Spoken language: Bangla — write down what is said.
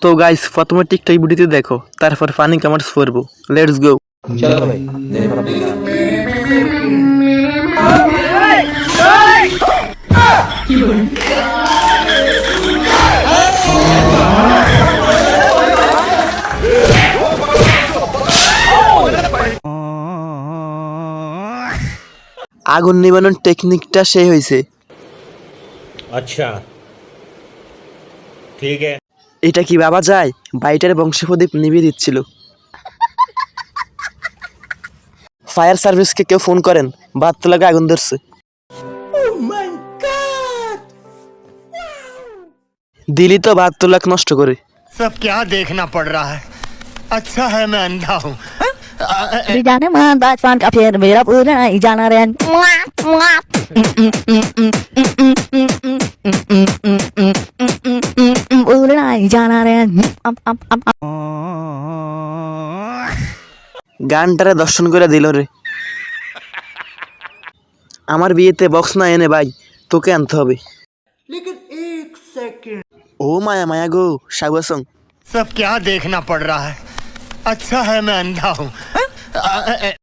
তো গাইস প্রথমে টিকটক ভিডিওতে দেখো, তারপর ফানি কমেন্টস করবো। Let's go. चलो भाई देखो अपना আগুন নিবানোর টেকনিকটা সেই হয়েছে। अच्छा ठीक है। এটা কি বাবা যায়? বাইটার বংশপ্রদীপ নিভিয়ে দিচ্ছিল। ফায়ার সার্ভিসকে কেউ ফোন করেন, বাত লাগে আগুন ধরছে। দিলি তো ভাত তোলাক নষ্ট করে। सब क्या देखना पड़ रहा है। अच्छा है मैं अंधा हूँ। जाने मान बचपन का फिर मेरा पूरा ही जाना रे पूरा ही जाना रे গানটারে দর্শন করে দিল রে। আমার বিয়েতে বক্স না এনে ভাই, তোকে আনতে হবে। ও মায়া মায়া গো সাগুয়াসং। सब क्या देखना पड़ रहा है। अच्छा है मैं अंधा हूँ।